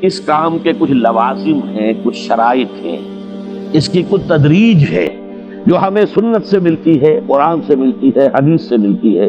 اس کام کے کچھ لوازم ہیں، کچھ شرائط ہیں، اس کی کچھ تدریج ہے جو ہمیں سنت سے ملتی ہے، قرآن سے ملتی ہے، حدیث سے ملتی ہے۔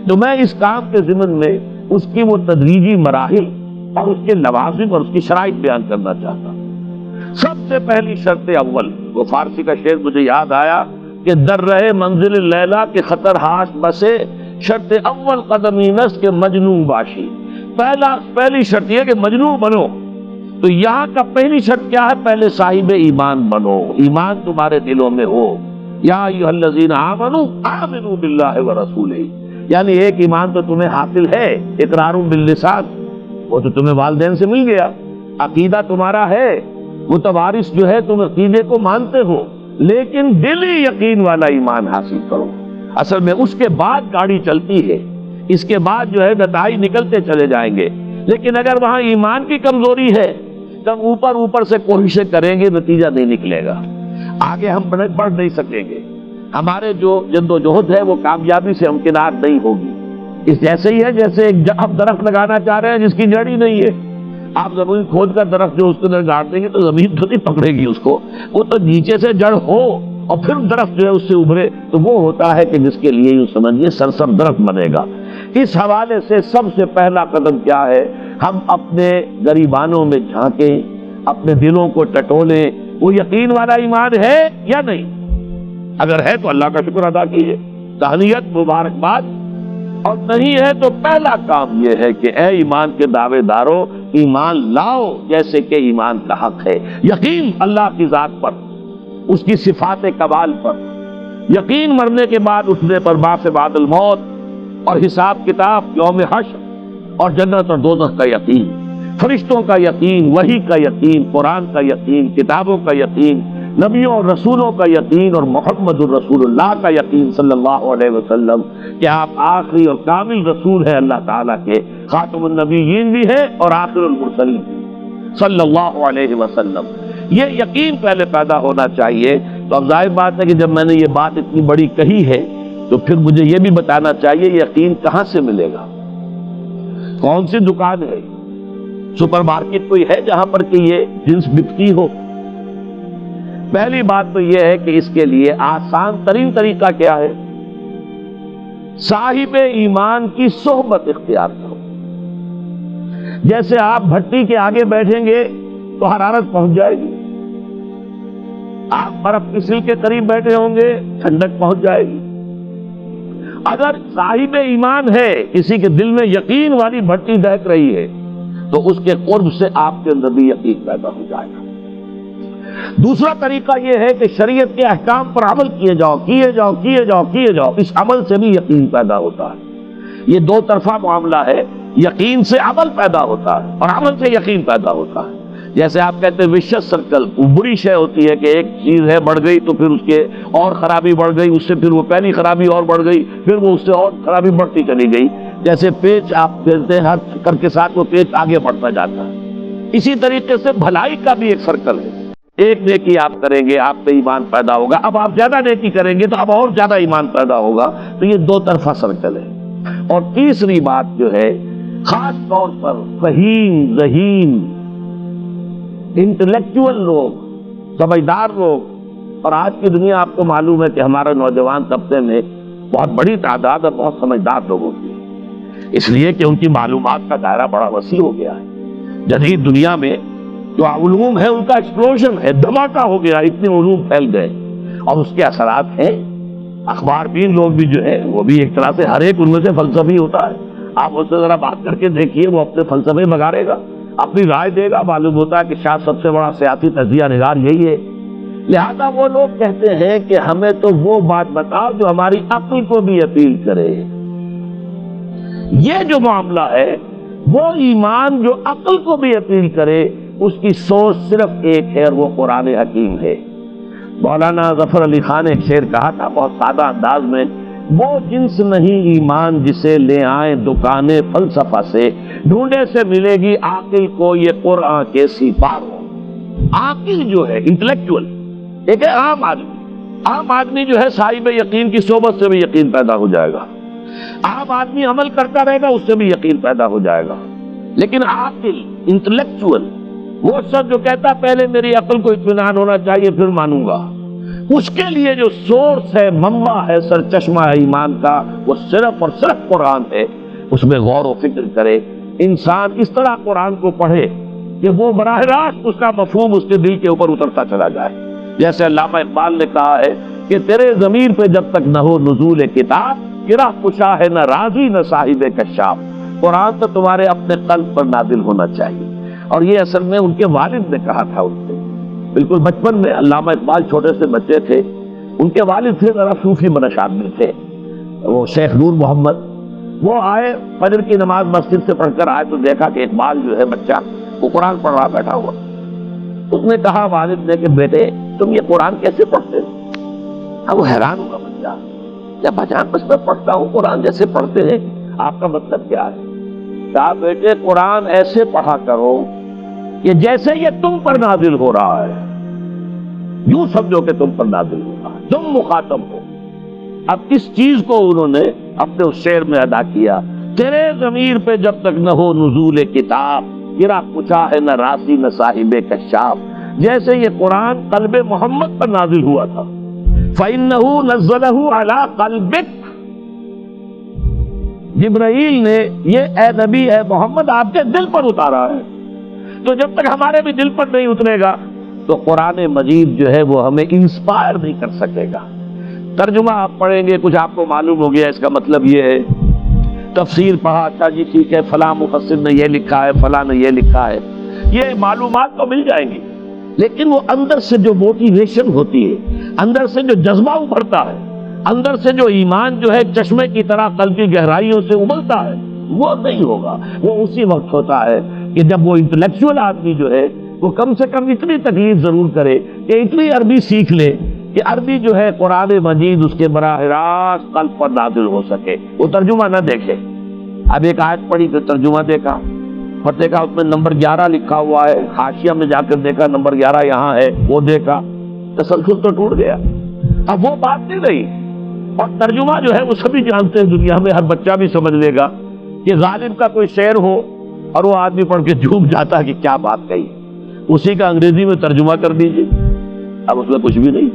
تو میں اس کام کے ضمن میں اس کی وہ تدریجی مراحل اور اس کے لوازم اور اس کی شرائط بیان کرنا چاہتا ہوں۔ سب سے پہلی شرط اول، وہ فارسی کا شعر مجھے یاد آیا کہ در رہے منزل لیلا کے خطر ہاش بسے، شرط اول قدمی نس کے مجنون باشی۔ پہلی شرط یہ کہ مجنون بنو۔ تو یہاں کا پہلی شرط کیا ہے؟ پہلے صاحب ایمان بنو، ایمان تمہارے دلوں میں ہو۔ یا ایھا الذین آمنوا آمنوا باللہ ورسولہ، یعنی ایک ایمان تو تمہیں حاصل ہے، اقرار باللسان، وہ تو تمہیں والدین سے مل گیا، عقیدہ تمہارا ہے، متوارث جو ہے تم عقیدے کو مانتے ہو، لیکن دلی یقین والا ایمان حاصل کرو۔ اصل میں اس کے بعد گاڑی چلتی ہے، اس کے بعد جو ہے نتائج نکلتے چلے جائیں گے، لیکن اگر وہاں ایمان کی کمزوری ہے تب اوپر سے کوششیں کریں گے، نتیجہ نہیں نکلے گا، آگے ہم بڑھ نہیں سکیں گے، ہمارے جو جد و جہد ہے وہ کامیابی سے ہمکنار نہیں ہوگی۔ اس جیسے ہی ہے جیسے آپ درخت لگانا چاہ رہے ہیں جس کی جڑ ہی نہیں ہے، آپ زمین کھود کر درخت جو اس کے اندر گاڑ دیں گے تو زمین تو نہیں پکڑے گی اس کو، وہ تو نیچے سے جڑ ہو اور پھر درخت جو ہے اس سے ابھرے، تو وہ ہوتا ہے کہ جس کے لیے یوں سمجھیے سرسر درخت بنے گا۔ اس حوالے سے سب سے پہلا قدم کیا ہے؟ ہم اپنے گریبانوں میں جھانکیں، اپنے دلوں کو ٹٹولیں، وہ یقین والا ایمان ہے یا نہیں؟ اگر ہے تو اللہ کا شکر ادا کیجیے، تہنیت، مبارکباد، اور نہیں ہے تو پہلا کام یہ ہے کہ اے ایمان کے دعوے دارو، ایمان لاؤ جیسے کہ ایمان کا حق ہے۔ یقین اللہ کی ذات پر، اس کی صفات کمال پر، یقین مرنے کے بعد اٹھنے پر، بعث بعد الموت اور حساب کتاب، یوم حشر اور جنت اور دوزخ کا یقین، فرشتوں کا یقین، وحی کا یقین، قرآن کا یقین، کتابوں کا یقین، نبیوں اور رسولوں کا یقین، اور محمد الرسول اللہ کا یقین صلی اللہ علیہ وسلم کہ آپ آخری اور کامل رسول ہیں اللہ تعالیٰ کے، خاتم النبیین بھی ہے اور آخر المرسلین صلی اللہ علیہ وسلم۔ یہ یقین پہلے پیدا ہونا چاہیے۔ تو اب ظاہر بات ہے کہ جب میں نے یہ بات اتنی بڑی کہی ہے تو پھر مجھے یہ بھی بتانا چاہیے یقین کہاں سے ملے گا، کون سی دکان ہے، سپر مارکیٹ کوئی ہے جہاں پر کہ یہ جنس بکتی ہو؟ پہلی بات تو یہ ہے کہ اس کے لیے آسان ترین طریقہ کیا ہے؟ صاحب ایمان کی صحبت اختیار کرو۔ جیسے آپ بھٹی کے آگے بیٹھیں گے تو حرارت پہنچ جائے گی، آپ برف کی سل کے قریب بیٹھے ہوں گے ٹھنڈک پہنچ جائے گی۔ اگر صاحب ایمان ہے، کسی کے دل میں یقین والی بھٹی دہک رہی ہے، تو اس کے قرب سے آپ کے اندر بھی یقین پیدا ہو جائے گا۔ دوسرا طریقہ یہ ہے کہ شریعت کے احکام پر عمل کیے جاؤ، کیے جاؤ، کیے جاؤ، کیے جاؤ، اس عمل سے بھی یقین پیدا ہوتا ہے۔ یہ دو طرفہ معاملہ ہے، یقین سے عمل پیدا ہوتا ہے اور عمل سے یقین پیدا ہوتا ہے۔ جیسے آپ کہتے ہیں وشس سرکل، وہ بری شے ہوتی ہے کہ ایک چیز ہے بڑھ گئی تو پھر اس کے اور خرابی بڑھ گئی، اس سے پھر وہ پہلی خرابی اور بڑھ گئی، پھر وہ اس سے اور خرابی بڑھتی چلی گئی۔ جیسے پیچ آپ کہتے ہیں ہر چکر کے ساتھ وہ پیچ آگے بڑھتا جاتا ہے، اسی طریقے سے بھلائی کا بھی ایک سرکل ہے۔ ایک نیکی آپ کریں گے آپ پہ ایمان پیدا ہوگا، اب آپ زیادہ نیکی کریں گے تو اب اور زیادہ ایمان پیدا ہوگا، تو یہ دو طرفہ سرکل ہے۔ اور تیسری بات جو ہے، خاص طور پر فہیم، ذہین، انٹلیکچوئل لوگ، سمجھدار لوگ، اور آج کی دنیا آپ کو معلوم ہے کہ ہمارا نوجوان طبقے میں بہت بڑی تعداد اور بہت سمجھدار لوگوں کی ہے، اس لیے کہ ان کی معلومات کا دائرہ بڑا وسیع ہو گیا ہے۔ جدید دنیا میں جو علوم ہے ان کا ایکسپلوژن ہے، دھماکہ ہو گیا، اتنے علوم پھیل گئے، اور اس کے اثرات ہیں۔ اخبار بین لوگ بھی جو ہے وہ بھی ایک طرح سے ہر ایک ان میں سے فلسفی ہوتا ہے، آپ اس سے ذرا بات کر کے دیکھیے، وہ اپنے فلسفے مگارے گا، اپنی رائے دے گا، معلوم ہوتا ہے کہ شاید سب سے بڑا سیاسی تجزیہ نگار یہی ہے۔ لہذا وہ لوگ کہتے ہیں کہ ہمیں تو وہ بات بتاؤ جو ہماری عقل کو بھی اپیل کرے۔ یہ جو معاملہ ہے، وہ ایمان جو عقل کو بھی اپیل کرے، اس کی سوچ صرف ایک ہے اور وہ قرآن حکیم ہے۔ مولانا ظفر علی خان نے ایک شعر کہا تھا بہت سادہ انداز میں، وہ جنس نہیں ایمان جسے لے آئیں دکان فلسفہ سے، ڈھونڈے سے ملے گی عاقل کو یہ قرآن کے سپاروں۔ عاقل جو ہے انٹلیکچوئل، ایک ہے عام آدمی جو ہے صاحب یقین کی صحبت سے بھی یقین پیدا ہو جائے گا، عام آدمی عمل کرتا رہے گا اس سے بھی یقین پیدا ہو جائے گا، لیکن عاقل، انٹلیکچوئل، وہ شخص جو کہتا پہلے میری عقل کو اطمینان ہونا چاہیے پھر مانوں گا، اس کے لیے جو سورس ہے، منبع ہے، سرچشمہ ہے ایمان کا، وہ صرف اور صرف قرآن ہے۔ اس میں غور و فکر کرے، انسان اس طرح قرآن کو پڑھے کہ وہ براہ راست اس کا مفہوم اس کے دل کے اوپر اترتا چلا جائے۔ جیسے علامہ اقبال نے کہا ہے کہ تیرے ضمیر پہ جب تک نہ ہو نزول کتاب، گرہ کشا ہے نہ رازی نہ صاحب کشاف۔ قرآن تو تمہارے اپنے قلب پر نازل ہونا چاہیے۔ اور یہ اصل میں ان کے والد نے کہا تھا ان سے، بالکل بچپن میں۔ علامہ اقبال چھوٹے سے بچے تھے، ان کے والد تھے ذرا صوفی منش آدمی تھے، وہ شیخ نور محمد۔ وہ آئے فجر کی نماز مسجد سے پڑھ کر آئے تو دیکھا کہ اقبال جو ہے بچہ وہ قرآن پڑھ رہا بیٹھا ہوا۔ اس نے کہا والد نے کہ بیٹے تم یہ قرآن کیسے پڑھتے ہو؟ اب وہ حیران ہوا بچہ، جب بچہ بس میں پڑھتا ہوں قرآن جیسے پڑھتے ہیں، آپ کا مطلب کیا ہے؟ کہا بیٹے قرآن ایسے پڑھا کرو کہ جیسے یہ تم پر نازل ہو رہا ہے، یوں سمجھو کہ تم پر نازل ہو رہا ہے، تم مخاطب ہو۔ اب اس چیز کو انہوں نے اپنے اس شعر میں ادا کیا، تیرے ضمیر پہ جب تک نہ ہو نزول کتاب، گرا کچا ہے نہ راسی نہ صاحب کشاف۔ جیسے یہ قرآن قلب محمد پر نازل ہوا تھا، فَإِنَّهُ نَزَّلَهُ عَلَىٰ قَلْبِكَ، جبرائیل نے یہ اے نبی اے محمد آپ کے دل پر اتارا ہے۔ تو جب تک ہمارے بھی دل پر نہیں اترے گا تو قرآن مجید جو ہے وہ ہمیں انسپائر نہیں کر سکے گا۔ ترجمہ آپ پڑھیں گے، کچھ آپ کو معلوم ہو گیا اس کا مطلب یہ ہے، تفسیر پڑھا، اچھا جی ٹھیک ہے فلاں مفسر نے یہ لکھا ہے، فلاں نے یہ لکھا ہے، یہ معلومات تو مل جائیں گی، لیکن وہ اندر سے جو موٹیویشن ہوتی ہے، اندر سے جو جذبہ ابھرتا ہے، اندر سے جو ایمان جو ہے چشمے کی طرح قلب کی گہرائیوں سے ابلتا ہے، وہ نہیں ہوگا۔ وہ اسی وقت ہوتا ہے کہ جب وہ انٹلیکچوئل آدمی جو ہے وہ کم سے کم اتنی تکلیف ضرور کرے کہ اتنی عربی سیکھ لے کہ عربی جو ہے قرآن مجید اس کے براہ راست قلب پر نازل ہو سکے، وہ ترجمہ نہ دیکھے۔ اب ایک آیت پڑھی پھر ترجمہ دیکھا، پھر دیکھا اس میں نمبر 11 لکھا ہوا ہے، حاشیہ میں جا کر دیکھا نمبر 11 یہاں ہے، وہ دیکھا، تسلسل تو ٹوٹ گیا۔ اب وہ بات نہیں رہی۔ اور ترجمہ جو ہے وہ سبھی جانتے ہیں، دنیا میں ہر بچہ بھی سمجھ لے گا کہ غالب کا کوئی شعر ہو اور وہ آدمی پڑھ کے جھوم جاتا ہے کہ کیا بات کہی، اسی کا انگریزی میں ترجمہ کر دیجیے، اب اس میں کچھ بھی نہیں۔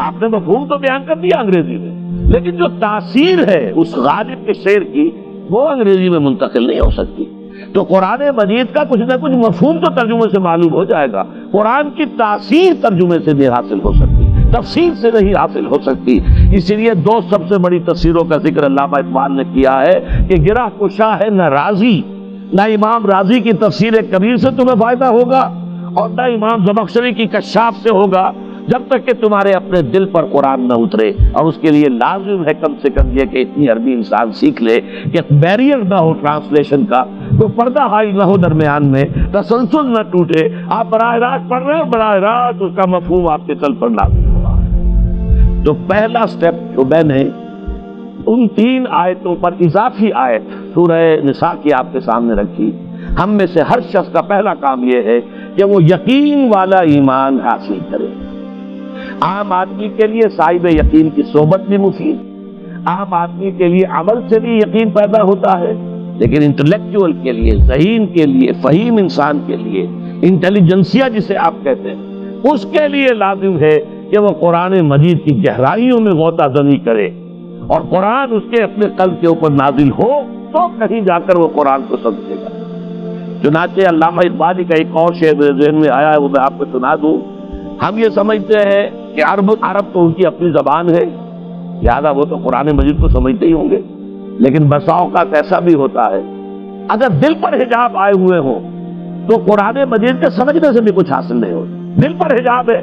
آپ نے مفہوم تو بیان کر دیا انگریزی میں، لیکن جو تاثیر ہے اس غالب کے شعر کی وہ انگریزی میں منتقل نہیں ہو سکتی۔ تو قرآن مجید کا کچھ نہ کچھ مفہوم تو ترجمے سے معلوم ہو جائے گا، قرآن کی تاثیر ترجمے سے نہیں حاصل ہو سکتی، تفسیر سے نہیں حاصل ہو سکتی۔ اسی لیے دو سب سے بڑی تفسیروں کا ذکر علامہ اقبال نے کیا ہے کہ گرہ کشا ہے نہ رازی، نہ امام رازی کی تفسیر کبیر سے تمہیں فائدہ ہوگا اور نہ امام زمخشری کی کشاف سے ہوگا، جب تک کہ تمہارے اپنے دل پر قرآن نہ اترے۔ اور اس کے لیے لازم ہے کم سے کم یہ کہ اتنی عربی انسان سیکھ لے کہ بیریئر نہ ہو ٹرانسلیشن کا، کوئی پردہ حائل نہ ہو درمیان میں، تسلسل نہ ٹوٹے، آپ براہ راست پڑھ رہے ہیں، براہ راست اس کا مفہوم آپ کے دل پر نازل ہو رہا ہے۔ تو پہلا سٹیپ جو میں نے ان 3 آیتوں پر اضافی آیت سورہ نساء کی آپ کے سامنے رکھی، ہم میں سے ہر شخص کا پہلا کام یہ ہے کہ وہ یقین والا ایمان حاصل کرے۔ عام آدمی کے لیے صاحب یقین کی صحبت بھی مفید، عام آدمی کے لیے عمل سے بھی یقین پیدا ہوتا ہے، لیکن انٹلیکچوئل کے لیے، ذہین کے لیے، فہیم انسان کے لیے، انٹیلیجنسیا جسے آپ کہتے ہیں، اس کے لیے لازم ہے کہ وہ قرآن مجید کی گہرائیوں میں غوطہ زنی کرے اور قرآن اس کے اپنے قلب کے اوپر نازل ہو تو کہیں جا کر وہ قرآن کو سمجھے گا۔ چنانچہ علامہ اقبال کا ایک اور شعر میرے ذہن میں آیا ہے، وہ میں آپ کو سنا دوں۔ ہم یہ سمجھتے ہیں کہ عرب تو ان کی اپنی زبان ہے، لہذا وہ تو قرآن مجید کو سمجھتے ہی ہوں گے، لیکن بسا اوقات ایسا بھی ہوتا ہے اگر دل پر حجاب آئے ہوئے ہوں تو قرآن مجید کے سمجھنے سے بھی کچھ حاصل نہیں ہوتا، دل پر حجاب ہے۔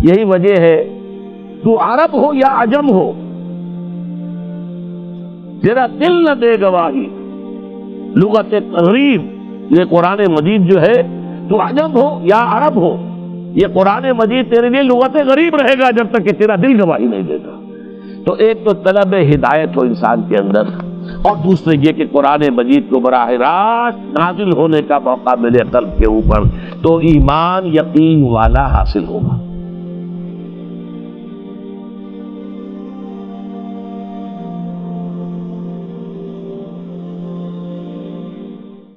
یہی وجہ ہے تو عرب ہو یا عجم ہو، تیرا دل نہ دے گواہی، لغت غریب یہ قرآن مجید جو ہے، تو عجم ہو یا عرب ہو، یہ قرآن مجید تیرے لیے لغت غریب رہے گا جب تک کہ تیرا دل گواہی نہیں دے گا۔ تو ایک تو طلب ہدایت ہو انسان کے اندر، اور دوسرے یہ کہ قرآن مجید کو براہ راست نازل ہونے کا موقع ملے قلب کے اوپر، تو ایمان یقین والا حاصل ہوگا۔